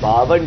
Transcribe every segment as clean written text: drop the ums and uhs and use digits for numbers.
52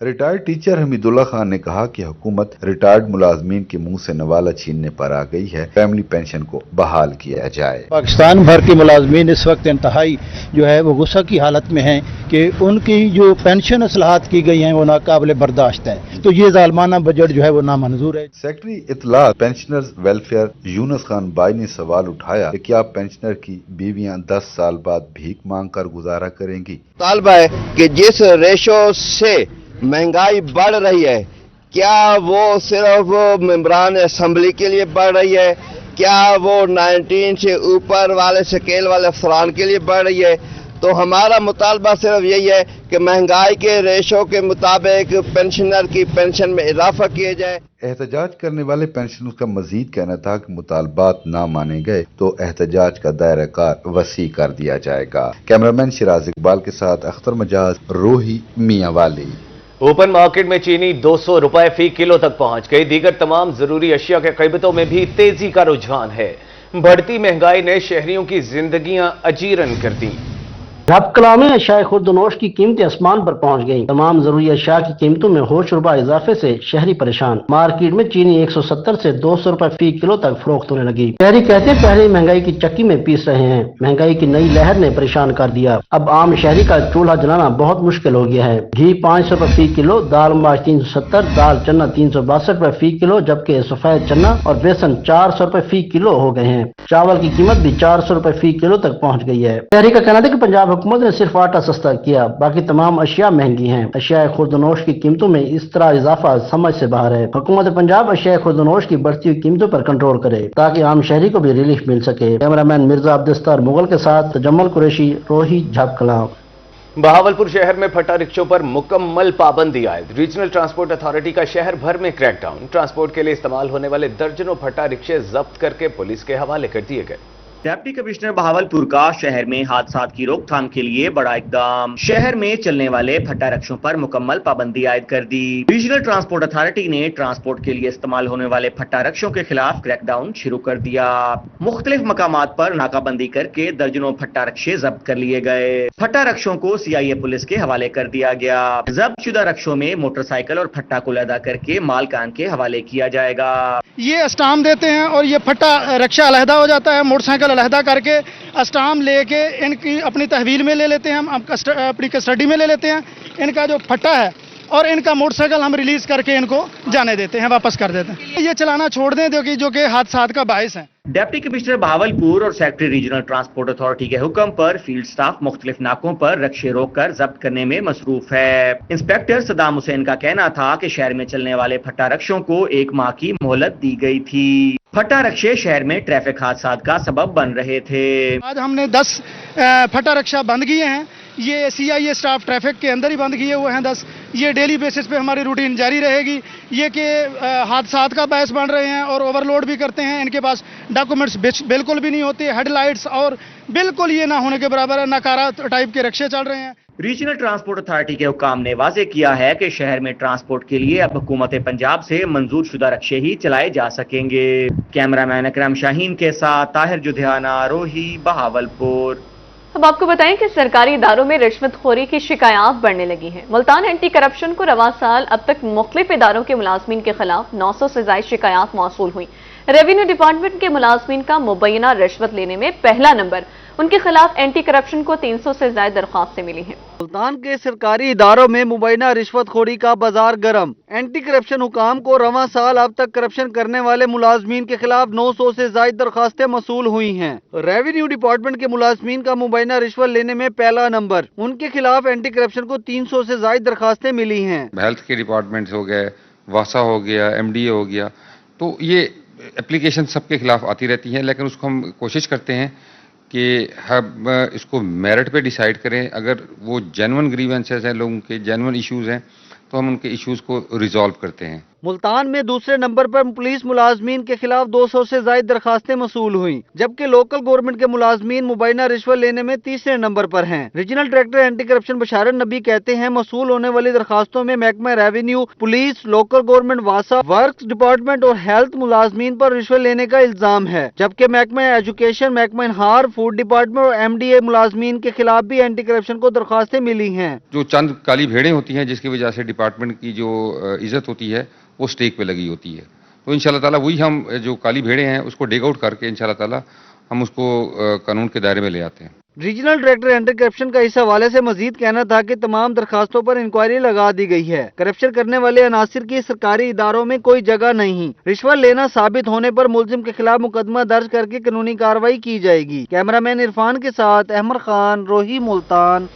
retired teacher حمیداللہ Khan نے کہا کہ حکومت ریٹائرڈ ملازمین کے منہ سے نوالہ چھیننے پر آ گئی ہے، فیملی پینشن کو بحال کیا جائے۔ پاکستان بھر کے ملازمین اس وقت انتہائی جو ہے وہ غصہ کی حالت میں ہیں کہ ان کی جو پینشن اصلاحات کی گئی ہیں وہ ناقابل برداشت ہیں، تو یہ ظالمانہ بجٹ جو ہے وہ نامنظور ہے۔ سیکرٹری اطلاع پینشنرز ویلفیئر یونس خان بائی نے سوال اٹھایا کہ کیا پینشنر کی بیویاں 10 سال بعد بھیک مانگ کر گزارا کریں گی؟ طالبہ ہے کہ جس ریشو سے مہنگائی بڑھ رہی ہے، کیا وہ صرف ممبران اسمبلی کے لیے بڑھ رہی ہے، کیا وہ 19 سے اوپر والے سکیل والے افسران کے لیے بڑھ رہی ہے؟ تو ہمارا مطالبہ صرف یہی ہے کہ مہنگائی کے ریشو کے مطابق پینشنر کی پینشن میں اضافہ کیا جائے۔ احتجاج کرنے والے پینشنرز کا مزید کہنا تھا کہ مطالبات نہ مانے گئے تو احتجاج کا دائرہ کار وسیع کر دیا جائے گا۔ کیمرامین شراز اقبال کے ساتھ اختر مجاز، روہی، میاں والی۔ اوپن مارکیٹ میں چینی 200 روپے فی کلو تک پہنچ گئی۔ دیگر تمام ضروری اشیاء کے قیمتوں میں بھی تیزی کا رجحان ہے۔ بڑھتی مہنگائی نے شہریوں کی زندگیاں اجیرن کر دیں۔ رب کلا میں اشیاء خوردنوش کی قیمتیں آسمان پر پہنچ گئیں۔ تمام ضروری اشیاء کی قیمتوں میں ہوش ربا اضافے سے شہری پریشان۔ مارکیٹ میں چینی 170 سے 200 روپے فی کلو تک فروخت ہونے لگی۔ شہری کہتے ہیں پہلے مہنگائی کی چکی میں پیس رہے ہیں، مہنگائی کی نئی لہر نے پریشان کر دیا۔ اب عام شہری کا چولہا جلانا بہت مشکل ہو گیا ہے۔ گھی 500 روپے فی کلو، دال ماش 370، دال چنا 362 روپے فی کلو، جبکہ سفید چنا اور بیسن 400 روپے فی کلو ہو گئے ہیں۔ چاول کی قیمت بھی 400 روپے فی کلو تک پہنچ گئی ہے۔ شہری کا کہنا ہے کہ پنجاب حکومت نے صرف آٹا سستا کیا، باقی تمام اشیاء مہنگی ہیں۔ اشیاء خوردنوش کی قیمتوں میں اس طرح اضافہ سمجھ سے باہر ہے۔ حکومت پنجاب اشیاء خوردنوش کی بڑھتی ہوئی قیمتوں پر کنٹرول کرے تاکہ عام شہری کو بھی ریلیف مل سکے۔ کیمرامین مرزا عبدالستار مغل کے ساتھ تجمل قریشی، روہی، جھب کلاں۔ بہاولپور شہر میں پھٹا رکشوں پر مکمل پابندی عائد۔ ریجنل ٹرانسپورٹ اتھارٹی کا شہر بھر میں کریک ڈاؤن۔ ٹرانسپورٹ کے لیے استعمال ہونے والے درجنوں پھٹا رکشے ضبط کر کے پولیس کے حوالے کر دیے گئے۔ ڈپٹی کمشنر بہاولپور کا شہر میں حادثات کی روک تھام کے لیے بڑا اقدام۔ شہر میں چلنے والے پھٹا رکشوں پر مکمل پابندی عائد کر دی۔ ریجنل ٹرانسپورٹ اتھارٹی نے ٹرانسپورٹ کے لیے استعمال ہونے والے پھٹا رکشوں کے خلاف کریک ڈاؤن شروع کر دیا۔ مختلف مقامات پر ناکہ بندی کر کے درجنوں پھٹا رکشے ضبط کر لیے گئے۔ پھٹا رکشوں کو CIA پولیس کے حوالے کر دیا گیا۔ ضبط شدہ رکشوں میں موٹر سائیکل اور پھٹا کو علیحدہ کر کے مالکان کے حوالے کیا جائے گا۔ یہ اسٹام دیتے ہیں اور یہ پھٹا رکشہ علیحدہ ہو جاتا ہے، موٹر سائیکل علیحدہ کر کے اسٹام لے کے ان کی اپنی تحویل میں لے لیتے ہیں، ہم اپنی کسٹڈی میں لے لیتے ہیں۔ ان کا جو پھٹا ہے اور ان کا موٹر سائیکل ہم ریلیز کر کے ان کو جانے دیتے ہیں، واپس کر دیتے ہیں۔ یہ چلانا چھوڑ دیں جو کہ حادثات کا باعث ہیں۔ ڈپٹی کمشنر بہاولپور اور سیکرٹری ریجنل ٹرانسپورٹ اتھارٹی کے حکم پر فیلڈ سٹاف مختلف ناکوں پر رکشے روک کر ضبط کرنے میں مصروف ہے۔ انسپیکٹر صدام حسین کا کہنا تھا کہ شہر میں چلنے والے پھٹا رکشوں کو 1 ماہ کی مہلت دی گئی تھی۔ پھٹا رکشے شہر میں ٹریفک حادثات کا سبب بن رہے تھے۔ آج ہم نے 10 پھٹا رکشہ بند کیے ہیں۔ یہ CIA سٹاف ٹریفک کے اندر ہی بند کیے ہوئے ہیں 10۔ یہ ڈیلی بیسس پہ ہماری روٹین جاری رہے گی۔ یہ کہ حادثات کا باعث بن رہے ہیں اور اوور لوڈ بھی کرتے ہیں، ان کے پاس ڈاکومنٹس بالکل بھی نہیں ہوتے، ہیڈ لائٹس اور بالکل یہ نہ ہونے کے برابر ہے، ناکارہ ٹائپ کے رکشے چل رہے ہیں۔ ریجنل ٹرانسپورٹ اتھارٹی کے حکام نے واضح کیا ہے کہ شہر میں ٹرانسپورٹ کے لیے اب حکومت پنجاب سے منظور شدہ رکشے ہی چلائے جا سکیں گے۔ کیمرامین اکرم شاہین کے ساتھ طاہر جدھیانہ، روہی، بہاولپور۔ اب آپ کو بتائیں کہ سرکاری اداروں میں رشوت خوری کی شکایات بڑھنے لگی ہیں۔ ملتان اینٹی کرپشن کو رواں سال اب تک مختلف اداروں کے ملازمین کے خلاف 900 سے زائد شکایات موصول ہوئیں۔ ریونیو ڈپارٹمنٹ کے ملازمین کا مبینہ رشوت لینے میں پہلا نمبر، ان کے خلاف اینٹی کرپشن کو 300 سے زائد درخواستیں ملی ہیں۔ ملتان کے سرکاری اداروں میں مبینہ رشوت خوری کا بازار گرم۔ اینٹی کرپشن حکام کو رواں سال اب تک کرپشن کرنے والے ملازمین کے خلاف 900 سے زائد درخواستیں موصول ہوئی ہیں۔ ریونیو ڈپارٹمنٹ کے ملازمین کا مبینہ رشوت لینے میں پہلا نمبر، ان کے خلاف اینٹی کرپشن کو 300 سے زائد درخواستیں ملی ہیں۔ ہیلتھ کے ڈپارٹمنٹ ہو گئے، واسا ہو گیا، MDA ہو گیا، تو یہ اپلیکیشن سب کے خلاف آتی رہتی ہیں، لیکن اس کو ہم کوشش کرتے ہیں کہ ہم اس کو میرٹ پہ ڈیسائیڈ کریں۔ اگر وہ جینون گریونسز ہیں، لوگوں کے جینون ایشوز ہیں، تو ہم ان کے ایشوز کو ریزالو کرتے ہیں۔ ملتان میں دوسرے نمبر پر پولیس ملازمین کے خلاف 200 سے زائد درخواستیں موصول ہوئیں، جبکہ لوکل گورنمنٹ کے ملازمین مبینہ رشوت لینے میں تیسرے نمبر پر ہیں۔ ریجنل ڈائریکٹر اینٹی کرپشن بشارت نبی کہتے ہیں موصول ہونے والی درخواستوں میں محکمہ ریونیو، پولیس، لوکل گورنمنٹ واسا، ورکس ڈپارٹمنٹ اور ہیلتھ ملازمین پر رشوت لینے کا الزام ہے، جبکہ محکمہ ایجوکیشن، محکمہ انہار، فوڈ ڈپارٹمنٹ اور MDA ملازمین کے خلاف بھی اینٹی کرپشن کو درخواستیں ملی ہیں۔ جو چند کالی بھیڑیں ہوتی ہیں جس کی وجہ سے ڈپارٹمنٹ کی جو عزت ہوتی ہے وہ سٹیک پہ لگی ہوتی ہے، تو انشاءاللہ تعالیٰ وہی ہم جو کالی بھیڑیں ہیں اس کو ڈیگ آؤٹ کر کے انشاءاللہ تعالیٰ ہم اس کو قانون کے دائرے میں لے آتے ہیں۔ ریجنل ڈائریکٹر اینٹی کرپشن کا اس حوالے سے مزید کہنا تھا کہ تمام درخواستوں پر انکوائری لگا دی گئی ہے۔ کرپشن کرنے والے عناصر کی سرکاری اداروں میں کوئی جگہ نہیں۔ رشوت لینا ثابت ہونے پر ملزم کے خلاف مقدمہ درج کر کے قانونی کارروائی کی جائے گی۔ کیمرامین عرفان کے ساتھ احمد خان، روہی، ملتان۔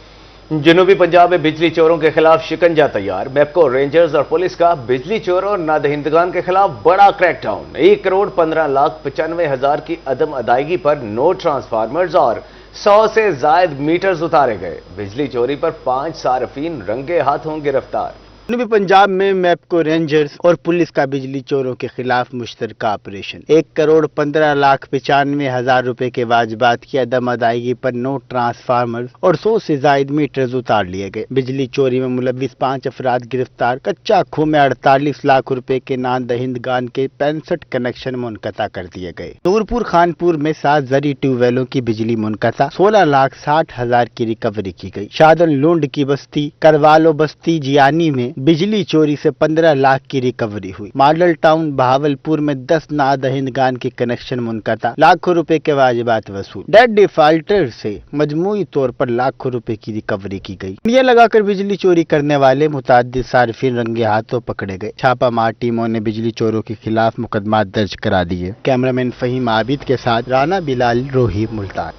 جنوبی پنجاب میں بجلی چوروں کے خلاف شکنجہ تیار، میپکو رینجرز اور پولیس کا بجلی چوروں اور نادہندگان کے خلاف بڑا کریک ڈاؤن۔ 1,15,95,000 کی عدم ادائیگی پر نو ٹرانسفارمرز اور 100 سے زائد میٹرز اتارے گئے۔ بجلی چوری پر 5 صارفین رنگے ہاتھوں گرفتار۔ جنوبی پنجاب میں میپکو رینجرز اور پولیس کا بجلی چوروں کے خلاف مشترکہ آپریشن۔ 1,15,95,000 روپے کے واجبات کی عدم ادائیگی پر نو ٹرانسفارمرز اور 100 سے زائد میٹرز اتار لیے گئے۔ بجلی چوری میں ملوث 5 افراد گرفتار۔ کچا کھو میں 48 لاکھ روپے کے نادہندگان کے 65 کنیکشن منقطع کر دیے گئے۔ نورپور خانپور میں 7 زرعی ٹیوب ویلوں کی بجلی منقطع، 16,60,000 کی ریکوری کی گئی۔ شادن لونڈ کی بستی کروالو بستی جیانی میں بجلی چوری سے 15 لاکھ کی ریکوری ہوئی۔ ماڈل ٹاؤن بہاولپور میں 10 نادہندگان کے کنیکشن منقطع، لاکھوں روپے کے واجبات وصول۔ ڈیٹ ڈیفالٹر سے مجموعی طور پر لاکھوں روپے کی ریکوری کی گئی۔ یہ لگا کر بجلی چوری کرنے والے متعدد صارفین رنگے ہاتھوں پکڑے گئے۔ چھاپہ مار ٹیموں نے بجلی چوروں کے خلاف مقدمات درج کرا دیے۔ کیمرامین فہیم عابد کے ساتھ رانا بلال، روہی، ملتان۔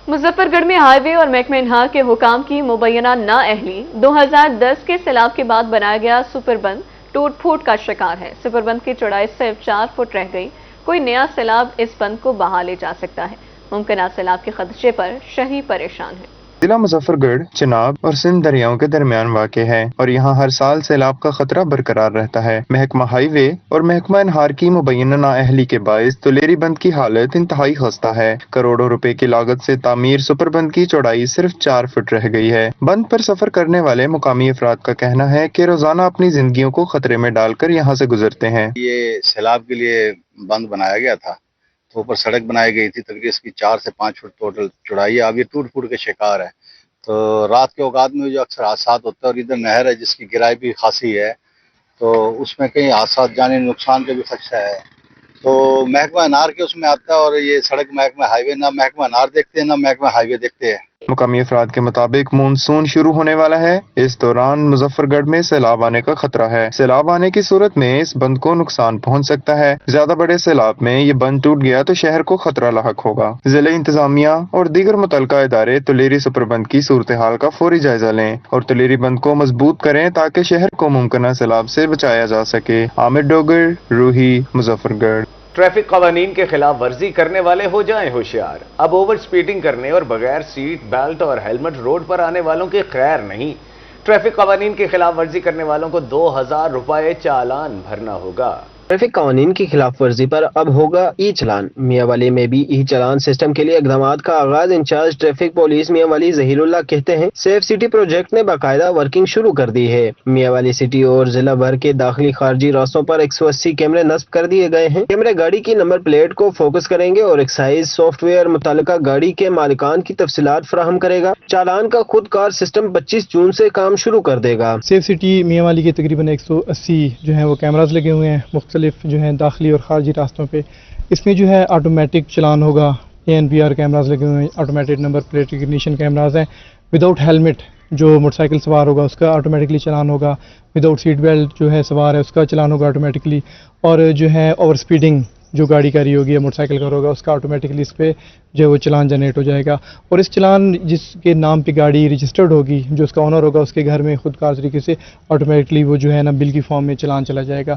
مظفر گڑھ میں ہائی وے اور محکمہ انہار کے حکام کی مبینہ نااہلی 2010 کے سیلاب کے بعد بنایا گیا سپر بند ٹوٹ پھوٹ کا شکار ہے۔ سپر بند کی چوڑائی صرف 4 فٹ رہ گئی۔ کوئی نیا سیلاب اس بند کو بہا لے جا سکتا ہے۔ ممکنہ سیلاب کے خدشے پر شہری پریشان ہیں۔ ضلع مظفر گڑھ چناب اور سندھ دریاؤں کے درمیان واقع ہے اور یہاں ہر سال سیلاب کا خطرہ برقرار رہتا ہے۔ محکمہ ہائی وے اور محکمہ انہار کی مبینہ نااہلی کے باعث تولیری بند کی حالت انتہائی خستہ ہے۔ کروڑوں روپے کی لاگت سے تعمیر سپر بند کی چوڑائی صرف 4 فٹ رہ گئی ہے۔ بند پر سفر کرنے والے مقامی افراد کا کہنا ہے کہ روزانہ اپنی زندگیوں کو خطرے میں ڈال کر یہاں سے گزرتے ہیں۔ یہ سیلاب کے لیے بند بنایا گیا تھا تو اوپر سڑک بنائی گئی تھی، تقریباً اس کی 4 سے 5 فٹ ٹوٹل چوڑائی ہے۔ اب یہ ٹوٹ پھوٹ کے شکار ہے، تو رات کے اوقات میں جو اکثر حادثات ہوتے ہیں، اور ادھر نہر ہے جس کی گہرائی بھی خاصی ہے، تو اس میں کئی حادثات جانے نقصان کا بھی خدشہ ہے۔ تو محکمہ انہار کے اس میں آتا ہے، اور یہ سڑک محکمہ ہائی وے، نہ محکمہ انہار دیکھتے ہیں نہ محکمہ ہائی وے دیکھتے ہیں۔ مقامی افراد کے مطابق مونسون شروع ہونے والا ہے، اس دوران مظفر گڑھ میں سیلاب آنے کا خطرہ ہے۔ سیلاب آنے کی صورت میں اس بند کو نقصان پہنچ سکتا ہے۔ زیادہ بڑے سیلاب میں یہ بند ٹوٹ گیا تو شہر کو خطرہ لاحق ہوگا۔ ضلع انتظامیہ اور دیگر متعلقہ ادارے تولیری سپر بند کی صورتحال کا فوری جائزہ لیں اور تولیری بند کو مضبوط کریں تاکہ شہر کو ممکنہ سیلاب سے بچایا جا سکے۔ عامر ڈوگر، روہی، مظفر گڑھ۔ ٹریفک قوانین کے خلاف ورزی کرنے والے ہو جائیں ہوشیار۔ اب اوور سپیڈنگ کرنے اور بغیر سیٹ بیلٹ اور ہیلمٹ روڈ پر آنے والوں کی خیر نہیں۔ ٹریفک قوانین کی خلاف ورزی کرنے والوں کو 2,000 روپے چالان بھرنا ہوگا۔ ٹریفک قوانین کی خلاف ورزی پر اب ہوگا ای چلان۔ میاں والی میں بھی ای چلان سسٹم کے لیے اقدامات کا آغاز۔ انچارج ٹریفک پولیس میاں والی ظہیر اللہ کہتے ہیں سیف سٹی پروجیکٹ نے باقاعدہ ورکنگ شروع کر دی ہے۔ میاں والی سٹی اور ضلع بھر کے داخلی خارجی راستوں پر 180 کیمرے نصب کر دیے گئے ہیں۔ کیمرے گاڑی کی نمبر پلیٹ کو فوکس کریں گے اور ایکسائز سافٹ ویئر متعلقہ گاڑی کے مالکان کی تفصیلات فراہم کرے گا۔ چالان کا خود کار سسٹم 25 جون سے کام شروع کر دے گا۔ سیف سٹی میاں والی کے تقریباً 180 جو ہیں وہ کیمراز لگے ہوئے ہیں مختلف جو ہیں داخلی اور خارجی راستوں پہ۔ اس میں جو ہے آٹومیٹک چلان ہوگا، ANPR کیمراز لگے ہوئے ہیں، automatic number plate recognition cameras ہیں۔ وداؤٹ ہیلمٹ جو موٹر سائیکل سوار ہوگا اس کا آٹومیٹکلی چلان ہوگا۔ وداؤٹ سیٹ بیلٹ جو ہے سوار ہے اس کا چلان ہوگا آٹومیٹکلی۔ اور جو ہے اوور سپیڈنگ جو گاڑی کا رہی ہوگی یا موٹر سائیکل کا ہوگا اس کا آٹومیٹکلی اس پہ جو ہے وہ چلان جنریٹ ہو جائے گا۔ اور اس چلان جس کے نام پہ گاڑی رجسٹرڈ ہوگی، جو اس کا آنر ہوگا، اس کے گھر میں خود کار طریقے سے آٹومیٹکلی وہ جو ہے نا بل کی فارم میں چلان چلا جائے گا۔